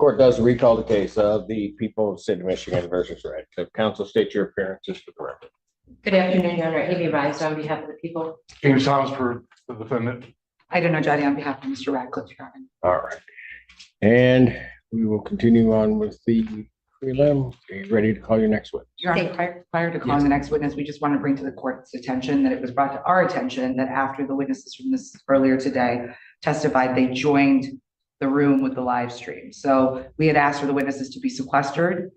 Court does recall the case of the people of the state of Michigan versus Red. So counsel, state your appearances for the record. Good afternoon, Your Honor. Amy Rice on behalf of the people. James Thomas for the defendant. I don't know, Jody, on behalf of Mr. Radcliffe, Your Honor. All right. And we will continue on with the prelim. Are you ready to call your next witness? Your Honor, prior to calling the next witness, we just want to bring to the court's attention that it was brought to our attention that after the witnesses from this earlier today testified, they joined the room with the live stream. So we had asked for the witnesses to be sequestered.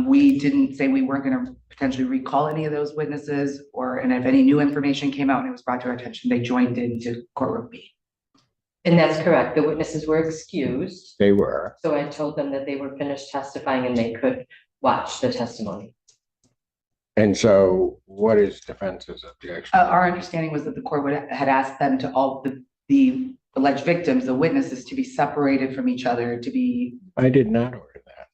We didn't say we weren't going to potentially recall any of those witnesses, and if any new information came out and it was brought to our attention, they joined into courtroom B. And that's correct. The witnesses were excused. They were. So I told them that they were finished testifying and they could watch the testimony. And so what is defense's objection? Our understanding was that the court had asked them to all the alleged victims, the witnesses, to be separated from each other, to be. I did not order that.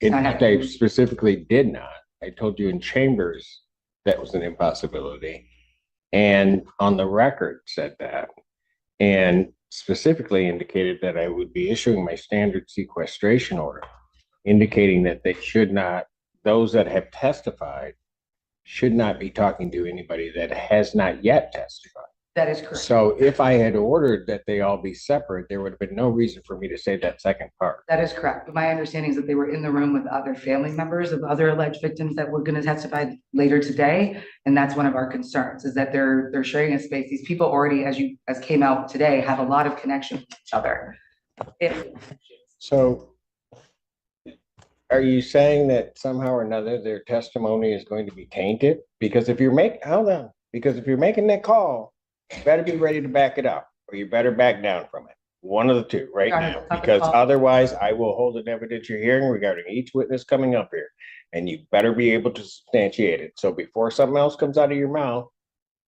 In fact, I specifically did not. I told you in chambers that was an impossibility. And on the record said that. And specifically indicated that I would be issuing my standard sequestration order, indicating that they should not, those that have testified should not be talking to anybody that has not yet testified. That is correct. So if I had ordered that they all be separate, there would have been no reason for me to say that second part. That is correct. But my understanding is that they were in the room with other family members of other alleged victims that were going to testify later today. And that's one of our concerns, is that they're sharing a space. These people already, as came out today, have a lot of connection with each other. So are you saying that somehow or another their testimony is going to be tainted? Because if you're making that call, you better be ready to back it up, or you better back down from it. One of the two right now, because otherwise I will hold an evidentiary hearing regarding each witness coming up here, and you better be able to substantiate it. So before something else comes out of your mouth,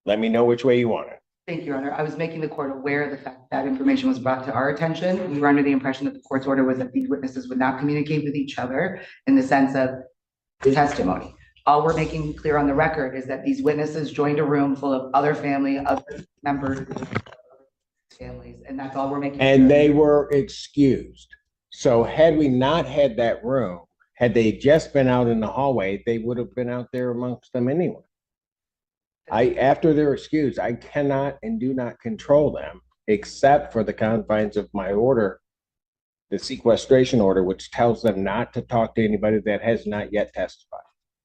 let me know which way you want it. Thank you, Your Honor. I was making the court aware of the fact that information was brought to our attention. We were under the impression that the court's order was that these witnesses would not communicate with each other in the sense of the testimony. All we're making clear on the record is that these witnesses joined a room full of other family, other members, families, and that's all we're making clear. And they were excused. So had we not had that room, had they just been out in the hallway, they would have been out there amongst them anyway. After they're excused, I cannot and do not control them except for the confines of my order, the sequestration order, which tells them not to talk to anybody that has not yet testified.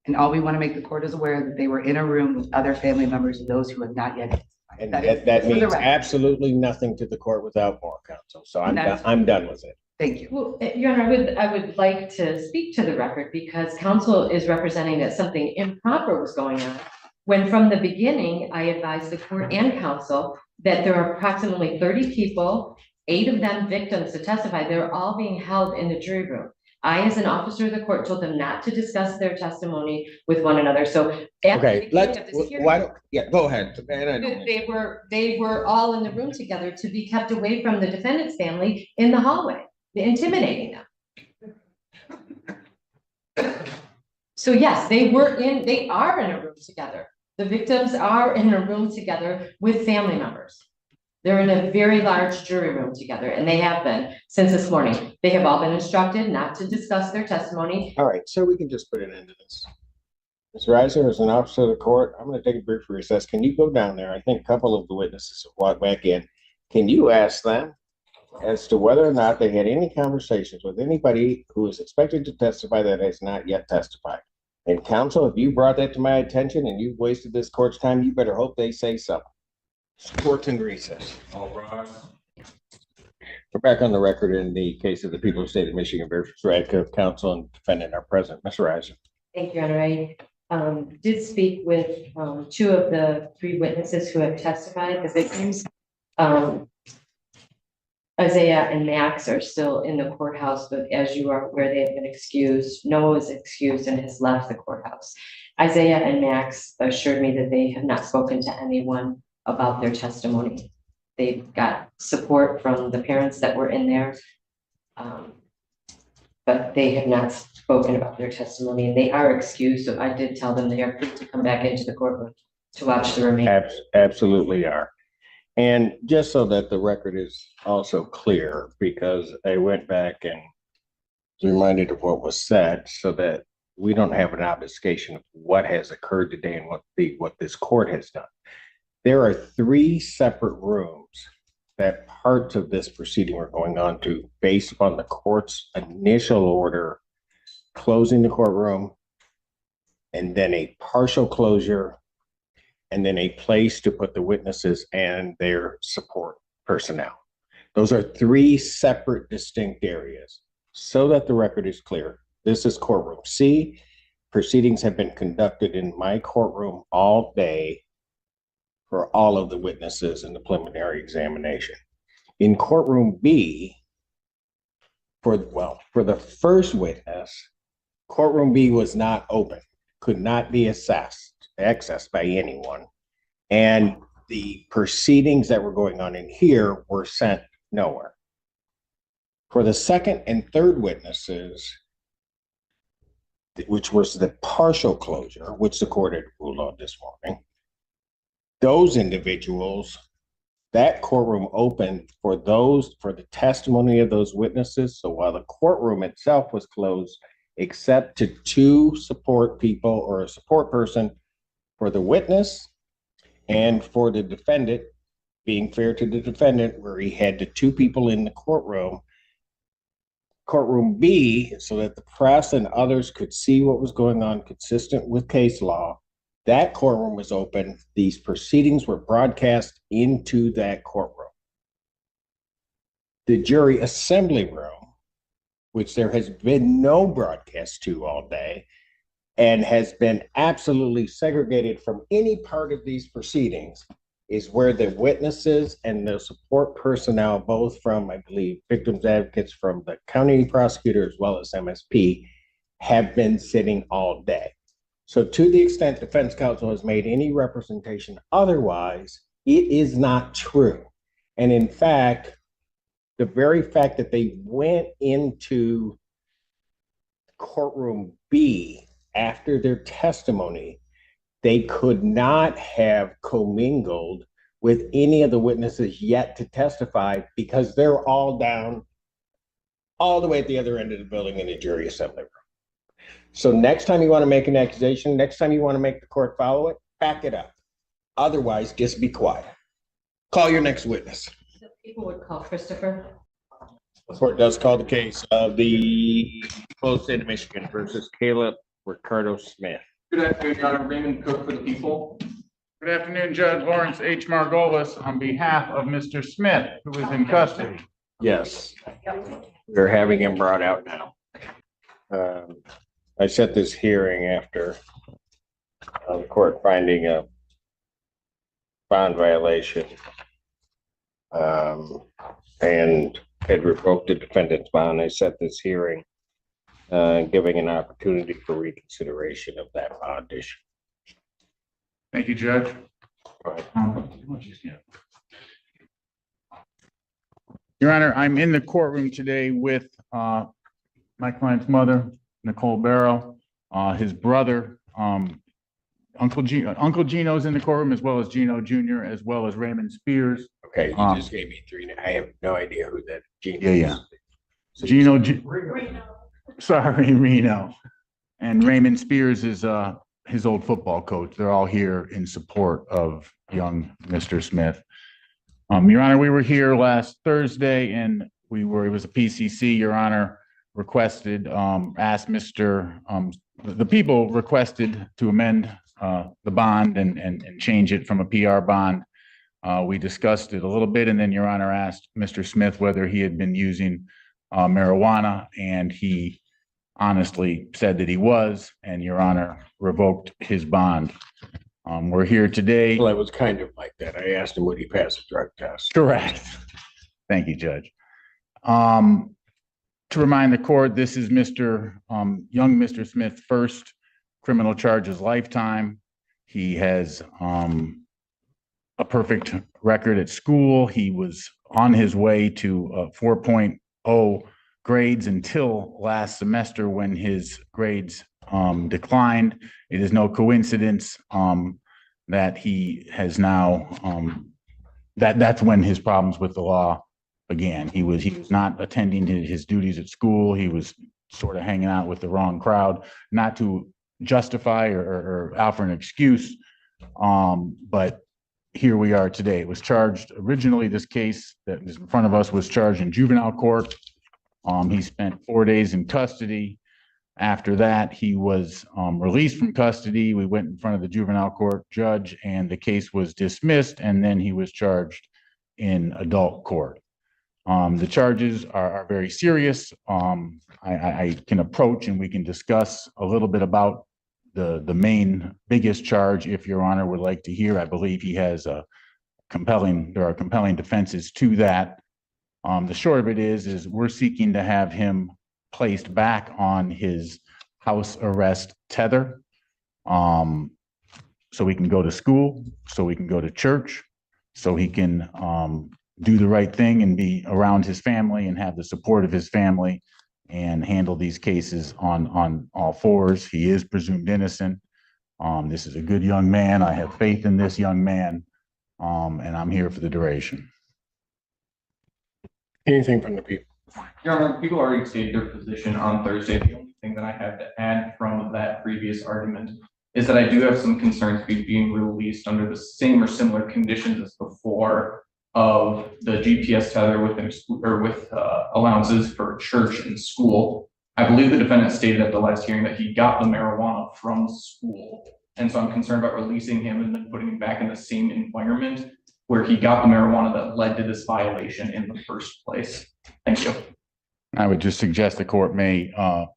And all we want to make the court is aware that they were in a room with other family members of those who have not yet testified. And that means absolutely nothing to the court without more counsel. So I'm done with it. Thank you. Well, Your Honor, I would like to speak to the record because counsel is representing that something improper was going on. When from the beginning, I advised the court and counsel that there are approximately 30 people, 8 of them victims to testify. They're all being held in the jury room. I, as an officer of the court, told them not to discuss their testimony with one another. So okay, go ahead. They were all in the room together to be kept away from the defendant's family in the hallway, intimidating them. So yes, they are in a room together. The victims are in a room together with family members. They're in a very large jury room together, and they have been since this morning. They have all been instructed not to discuss their testimony. All right, so we can just put an end to this. Ms. Reiser, as an officer of the court, I'm going to take a brief recess. Can you go down there? I think a couple of the witnesses have walked back in. Can you ask them as to whether or not they had any conversations with anybody who is expected to testify that has not yet testified? And counsel, if you brought that to my attention and you've wasted this court's time, you better hope they say something. Court's in recess. All right. We're back on the record in the case of the people of the state of Michigan versus Radcliffe. Counsel and defendant are present. Mr. Reiser. Thank you, Your Honor. I did speak with 2 of the 3 witnesses who have testified. The victims, Isaiah and Max, are still in the courthouse, but as you are aware, they have been excused. Noah is excused and has left the courthouse. Isaiah and Max assured me that they have not spoken to anyone about their testimony. They've got support from the parents that were in there, but they have not spoken about their testimony, and they are excused. So I did tell them they are free to come back into the courtroom to watch the remaining. Absolutely are. And just so that the record is also clear, because I went back and reminded of what was said so that we don't have an obfuscation of what has occurred today and what this court has done. There are 3 separate rooms that parts of this proceeding are going on to based upon the court's initial order closing the courtroom, and then a partial closure, and then a place to put the witnesses and their support personnel. Those are 3 separate distinct areas. So that the record is clear, this is courtroom C. Proceedings have been conducted in my courtroom all day for all of the witnesses in the preliminary examination. In courtroom B, for the first witness, courtroom B was not open, could not be accessed by anyone. And the proceedings that were going on in here were sent nowhere. For the second and third witnesses, which was the partial closure, which the court had ruled on this morning, those individuals, that courtroom opened for the testimony of those witnesses. So while the courtroom itself was closed, except to 2 support people or a support person for the witness and for the defendant, being fair to the defendant, where he had the 2 people in the courtroom B, so that the press and others could see what was going on consistent with case law. That courtroom was open. These proceedings were broadcast into that courtroom. The jury assembly room, which there has been no broadcast to all day and has been absolutely segregated from any part of these proceedings, is where the witnesses and the support personnel, both from, I believe, victims advocates from the county prosecutor as well as MSP, have been sitting all day. So to the extent defense counsel has made any representation otherwise, it is not true. And in fact, the very fact that they went into courtroom B after their testimony, they could not have commingled with any of the witnesses yet to testify because they're all down all the way at the other end of the building in the jury assembly room. So next time you want to make an accusation, next time you want to make the court follow it, back it up. Otherwise, just be quiet. Call your next witness. So people would call Christopher. The court does call the case of the closed state of Michigan versus Caleb Ricardo Smith. Good afternoon, Your Honor. Raymond Cook for the people. Good afternoon, Judge Lawrence H. Margolis, on behalf of Mr. Smith, who is in custody. Yes, they're having him brought out now. I set this hearing after the court finding a bond violation and had revoked the defendant's bond. I set this hearing giving an opportunity for reconsideration of that bond issue. Thank you, Judge. Your Honor, I'm in the courtroom today with my client's mother, Nicole Barrow, his brother, Uncle Gino's in the courtroom, as well as Gino Jr., as well as Raymond Spears. Okay, you just gave me 3. I have no idea who that Gino is. Yeah. So Reno. And Raymond Spears is his old football coach. They're all here in support of young Mr. Smith. Your Honor, we were here last Thursday and it was a PCC, Your Honor, requested, asked the people requested to amend the bond and change it from a PR bond. We discussed it a little bit, and then Your Honor asked Mr. Smith whether he had been using marijuana, and he honestly said that he was, and Your Honor revoked his bond. We're here today. Well, it was kind of like that. I asked him, would he pass a drug test? Correct. Thank you, Judge. To remind the court, this is young Mr. Smith's first criminal charges lifetime. He has a perfect record at school. He was on his way to 4.0 grades until last semester when his grades declined. It is no coincidence that he has now, that's when his problems with the law began. He was not attending his duties at school. He was sort of hanging out with the wrong crowd, not to justify or offer an excuse. But here we are today. It was charged originally, this case that is in front of us was charged in juvenile court. He spent 4 days in custody. After that, he was released from custody. We went in front of the juvenile court judge and the case was dismissed, and then he was charged in adult court. The charges are very serious. I can approach and we can discuss a little bit about the main biggest charge if Your Honor would like to hear. I believe he has there are compelling defenses to that. The short of it is we're seeking to have him placed back on his house arrest tether, so he can go to school, so he can go to church, so he can do the right thing and be around his family and have the support of his family and handle these cases on all fours. He is presumed innocent. This is a good young man. I have faith in this young man, and I'm here for the duration. Anything from the people? Your Honor, people already stated their position on Thursday. The only thing that I have to add from that previous argument is that I do have some concerns being released under the same or similar conditions as before of the GPS tether with allowances for church and school. I believe the defendant stated at the last hearing that he got the marijuana from school. And so I'm concerned about releasing him and then putting him back in the same environment where he got the marijuana that led to this violation in the first place. Thank you. I would just suggest the court may,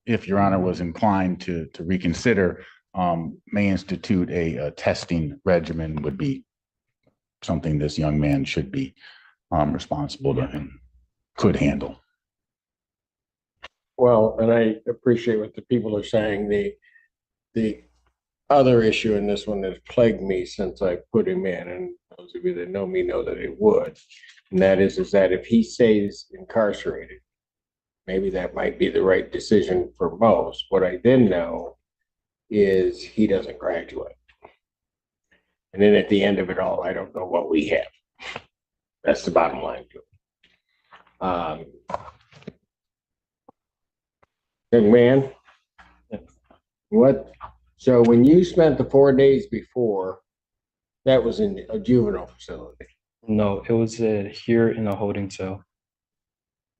if Your Honor was inclined to reconsider, may institute a testing regimen would be something this young man should be responsible to and could handle. Well, and I appreciate what the people are saying. The other issue in this one that's plagued me since I put him in, and those of you that know me know that it would, and that is that if he stays incarcerated, maybe that might be the right decision for most. What I then know is he doesn't graduate. And then at the end of it all, I don't know what we have. That's the bottom line to it. Young man, what? So when you spent the 4 days before, that was in a juvenile facility? No, it was here in a holding cell.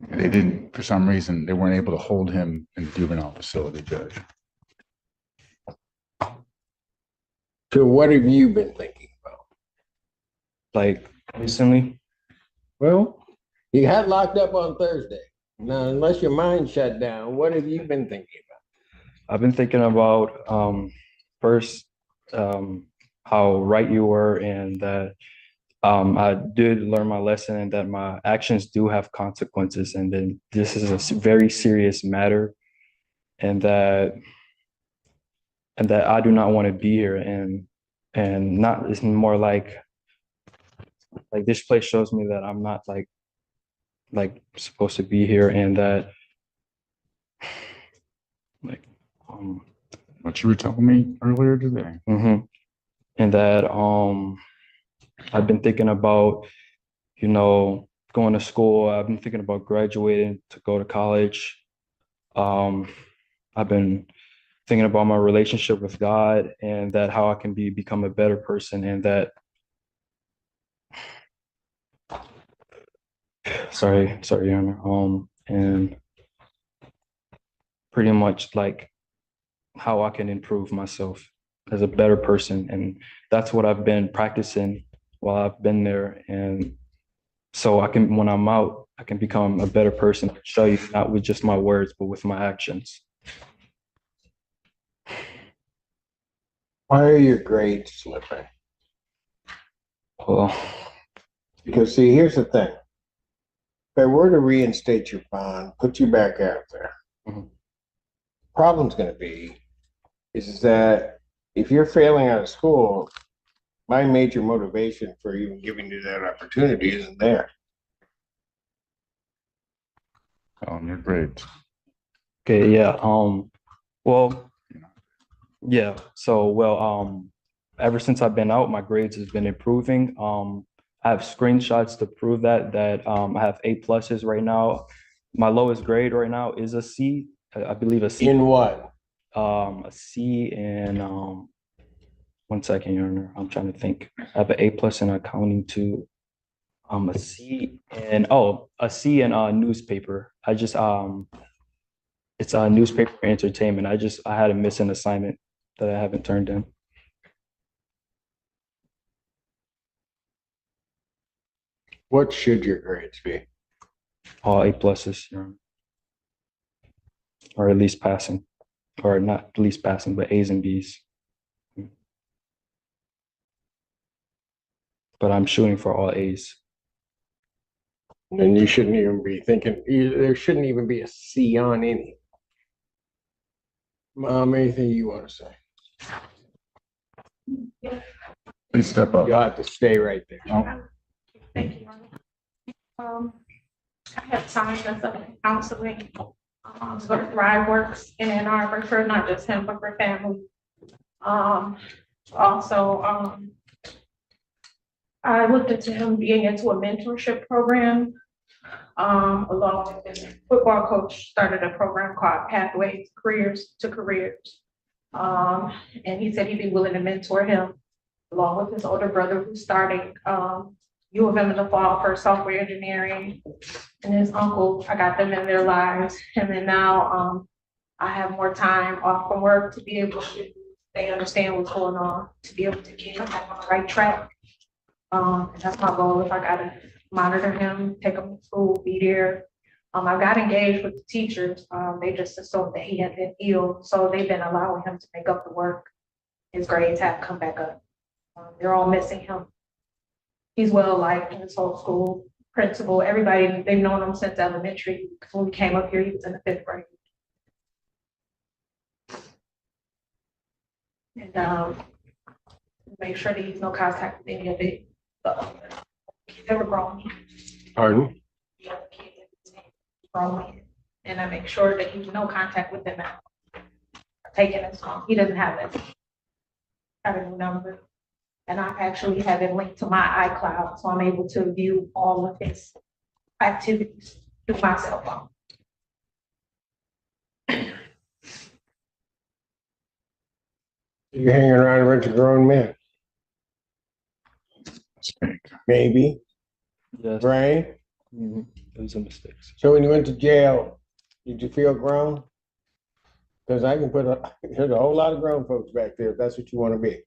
They didn't, for some reason, they weren't able to hold him in the juvenile facility, Judge. So what have you been thinking about? Like recently, Well, you got locked up on Thursday. Now, unless your mind shut down, what have you been thinking about? I've been thinking about first how right you were, and that I did learn my lesson, and that my actions do have consequences, and then this is a very serious matter, and that I do not want to be here, and not, it's more like this place shows me that I'm not like supposed to be here, and that What you were telling me earlier today. and that I've been thinking about, going to school. I've been thinking about graduating to go to college. I've been thinking about my relationship with God, and that how I can become a better person, and that sorry, Your Honor. And pretty much like how I can improve myself as a better person. And that's what I've been practicing while I've been there. And so I can, when I'm out, I can become a better person, show you, not with just my words, but with my actions. Why are your grades slipping? Well, Because see, here's the thing. If I were to reinstate your bond, put you back out there, problem's going to be is that if you're failing out of school, my major motivation for even giving you that opportunity isn't there. You're great. okay, yeah. Well, yeah. So, well, ever since I've been out, my grades has been improving. I have screenshots to prove that I have A pluses right now. My lowest grade right now is a C, I believe a C. In what? A C in 1 second, Your Honor. I'm trying to think. I have an A plus in accounting too. A C in a C in newspaper. It's a newspaper entertainment. I had a missing assignment that I haven't turned in. What should your grades be? All A pluses, Your Honor. Or at least passing. Or not at least passing, but A's and B's. But I'm shooting for all A's. And you shouldn't even be thinking, there shouldn't even be a C on any. Mom, anything you want to say? Please step up. You'll have to stay right there. Oh, Thank you. I have time that's up in counseling, so Thrive works in Ann Arbor for not just him, but for family. Also, I looked into him being into a mentorship program. Along with his football coach, started a program called Pathways Careers to Careers. And he said he'd be willing to mentor him along with his older brother who's starting U of M in the fall for software engineering, and his uncle. I got them in their lives, and then now I have more time off from work to be able to. They understand what's going on, to be able to keep him back on the right track. And that's my goal. If I gotta monitor him, take him to school, be there. I got engaged with the teachers. They just assumed that he had been ill, so they've been allowing him to make up the work. His grades have come back up. They're all missing him. He's well liked in his whole school, principal, everybody, they've known him since elementary. When we came up here, he was in the 5th grade. And make sure that he's no contact with any of it. Kids that were grown. Pardon? Grown. And I make sure that he's no contact with them now. Taking his phone. He doesn't have it. Got a new number. And I actually have it linked to my iCloud, so I'm able to view all of his activities through my cell phone. You're hanging around a bunch of grown men. Maybe, Yes. right? Mhm. It was a mistake. So when you went to jail, did you feel grown? Because I can there's a whole lot of grown folks back there if that's what you want to be.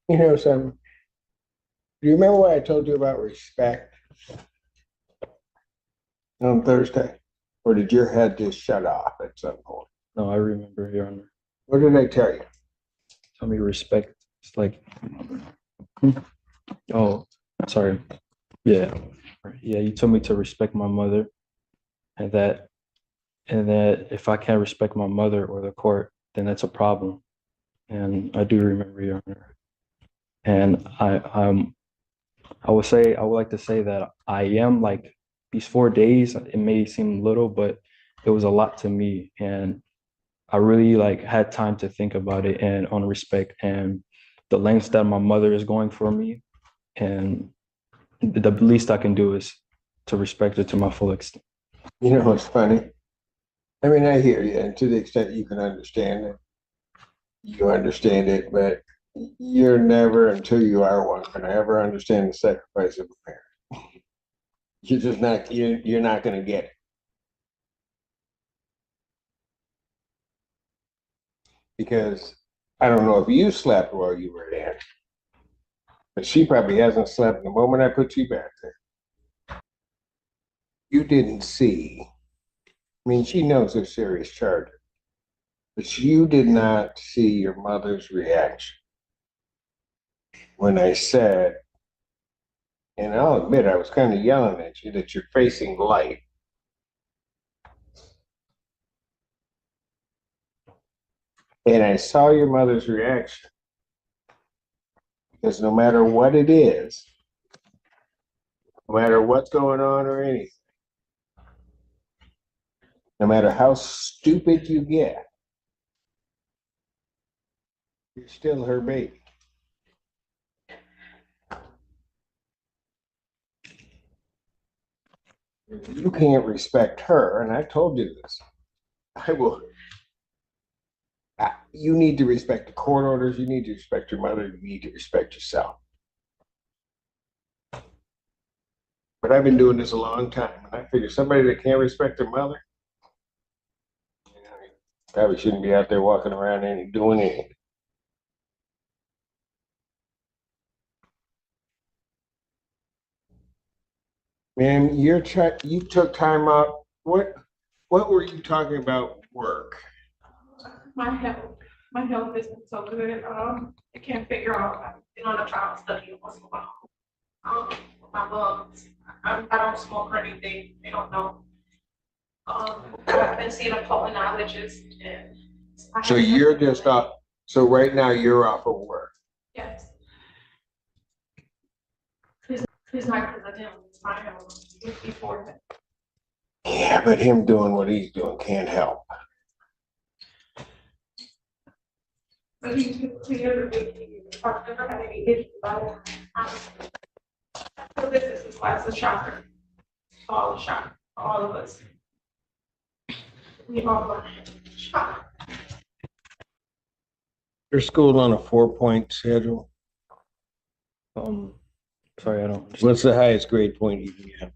You know something? Do you remember what I told you about respect on Thursday? Or did your head just shut off at some point? No, I remember, Your Honor. What did I tell you? Tell me respect. It's like, oh, sorry. Yeah. Yeah, you told me to respect my mother, and that if I can't respect my mother or the court, then that's a problem. And I do remember, Your Honor. And I would like to say that I am like these 4 days, it may seem little, but it was a lot to me. And I really like had time to think about it and on respect and the lengths that my mother is going for me. And the least I can do is to respect her to my full extent. You know what's funny? I mean, I hear you, and to the extent you can understand it, you understand it, but you're never, until you are one, going to ever understand the sacrifice of a parent. You're just not, you're not going to get it. Because I don't know if you slept while you were there, but she probably hasn't slept the moment I put you back there. You didn't see. I mean, she knows they're serious charges, but you did not see your mother's reaction when I said, and I'll admit I was kind of yelling at you, that you're facing light. And I saw your mother's reaction. Because no matter what it is, no matter what's going on or anything, no matter how stupid you get, you're still her baby. You can't respect her, and I told you this. I will. You need to respect the court orders. You need to respect your mother. You need to respect yourself. But I've been doing this a long time, and I figure somebody that can't respect their mother, probably shouldn't be out there walking around and doing anything. Man, you took time out. What were you talking about work? My health isn't so good. I can't figure out, I've been on a trial study once in a while. My lungs, I don't smoke or anything, they don't know. I've been seeing a pulmonologist and. So you're just off. So right now you're off of work. Yes. He's not because of him, it's my health, before that. Yeah, but him doing what he's doing can't help. But he's been clear with me. I've never had any issues about it. So this is why it's a shocker. All a shock, all of us. We all are shocked. Your school on a 4-point schedule. Sorry, I don't understand. What's the highest grade point you can get?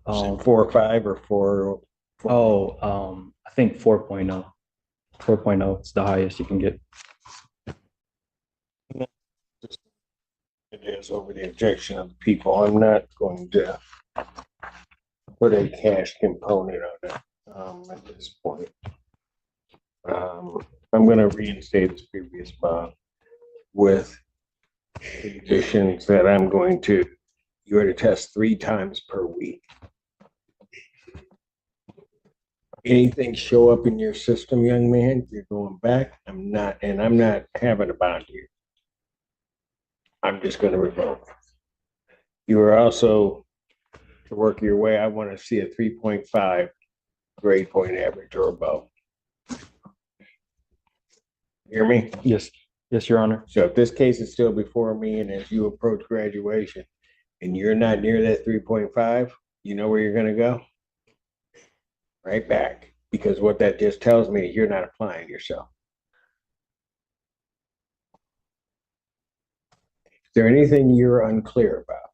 4 or 5 or 4? I think 4.0. 4.0 is the highest you can get. It is over the objection of the people. I'm not going to put a cash component on it at this point. I'm going to reinstate this previous bond with conditions that you are to test 3 times per week. Anything show up in your system, young man, you're going back. I'm not having a bond here. I'm just going to revoke. You are also to work your way. I want to see a 3.5 grade point average or above. Hear me? Yes, Your Honor. So if this case is still before me and as you approach graduation and you're not near that 3.5, you know where you're going to go? Right back. Because what that just tells me is you're not applying yourself. Is there anything you're unclear about?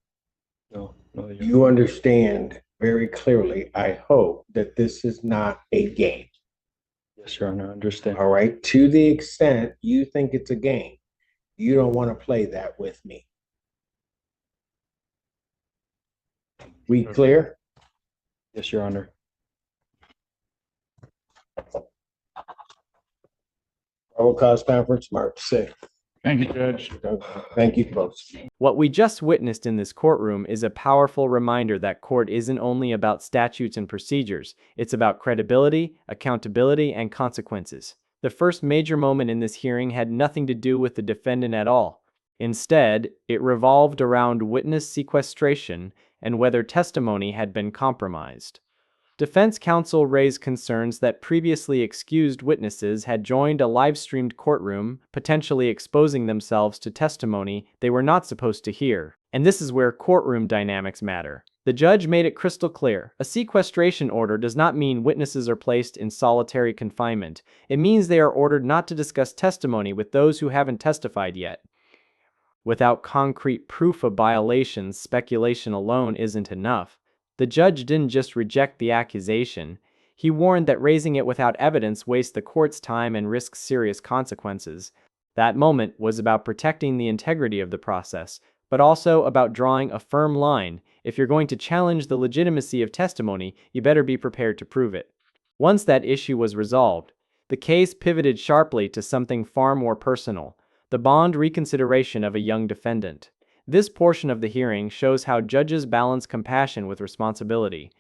No, You understand very clearly, I hope, that this is not a game. Yes, Your Honor, I understand. All right. To the extent you think it's a game, you don't want to play that with me. We clear? Yes, Your Honor. Probable cause conference, March 6th. Thank you, Judge. Thank you, folks. What we just witnessed in this courtroom is a powerful reminder that court isn't only about statutes and procedures, it's about credibility, accountability, and consequences. The first major moment in this hearing had nothing to do with the defendant at all. Instead, it revolved around witness sequestration and whether testimony had been compromised. Defense counsel raised concerns that previously excused witnesses had joined a live-streamed courtroom, potentially exposing themselves to testimony they were not supposed to hear. And this is where courtroom dynamics matter. The judge made it crystal clear. A sequestration order does not mean witnesses are placed in solitary confinement. It means they are ordered not to discuss testimony with those who haven't testified yet. Without concrete proof of violations, speculation alone isn't enough. The judge didn't just reject the accusation, he warned that raising it without evidence wastes the court's time and risks serious consequences. That moment was about protecting the integrity of the process, but also about drawing a firm line. If you're going to challenge the legitimacy of testimony, you better be prepared to prove it. Once that issue was resolved, the case pivoted sharply to something far more personal, the bond reconsideration of a young defendant. This portion of the hearing shows how judges balance compassion with responsibility.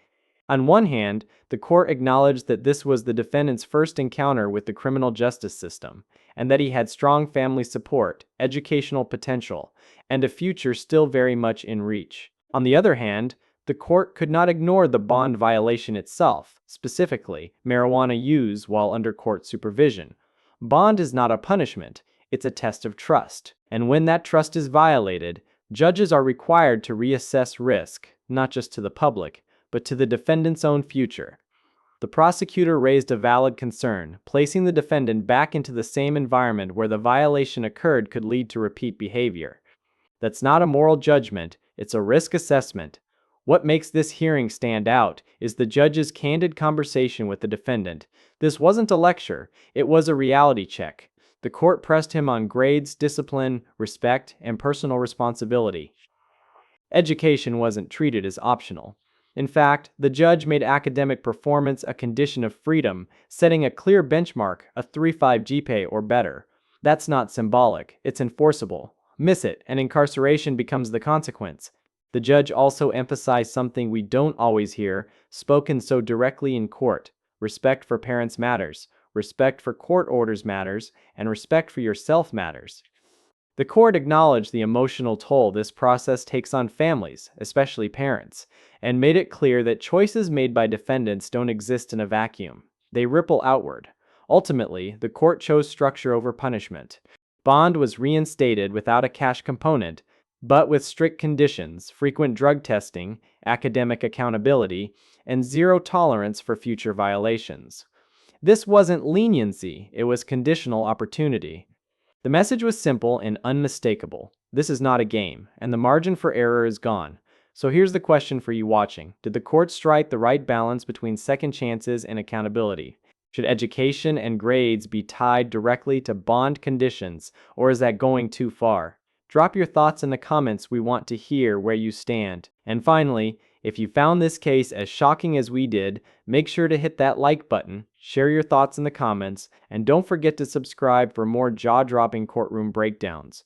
On one hand, the court acknowledged that this was the defendant's first encounter with the criminal justice system, and that he had strong family support, educational potential, and a future still very much in reach. On the other hand, the court could not ignore the bond violation itself, specifically marijuana use while under court supervision. Bond is not a punishment, it's a test of trust, and when that trust is violated, judges are required to reassess risk, not just to the public, but to the defendant's own future. The prosecutor raised a valid concern. Placing the defendant back into the same environment where the violation occurred could lead to repeat behavior. That's not a moral judgment, it's a risk assessment. What makes this hearing stand out is the judge's candid conversation with the defendant. This wasn't a lecture, it was a reality check. The court pressed him on grades, discipline, respect, and personal responsibility. Education wasn't treated as optional. In fact, the judge made academic performance a condition of freedom, setting a clear benchmark, a 3.5 GPA or better. That's not symbolic, it's enforceable. Miss it, and incarceration becomes the consequence. The judge also emphasized something we don't always hear, spoken so directly in court. Respect for parents matters, respect for court orders matters, and respect for yourself matters. The court acknowledged the emotional toll this process takes on families, especially parents, and made it clear that choices made by defendants don't exist in a vacuum. They ripple outward. Ultimately, the court chose structure over punishment. Bond was reinstated without a cash component, but with strict conditions, frequent drug testing, academic accountability, and zero tolerance for future violations. This wasn't leniency, it was conditional opportunity. The message was simple and unmistakable. This is not a game, and the margin for error is gone. So here's the question for you watching. Did the court strike the right balance between second chances and accountability? Should education and grades be tied directly to bond conditions, or is that going too far? Drop your thoughts in the comments. We want to hear where you stand. And finally, if you found this case as shocking as we did, make sure to hit that like button, share your thoughts in the comments, and don't forget to subscribe for more jaw-dropping courtroom breakdowns.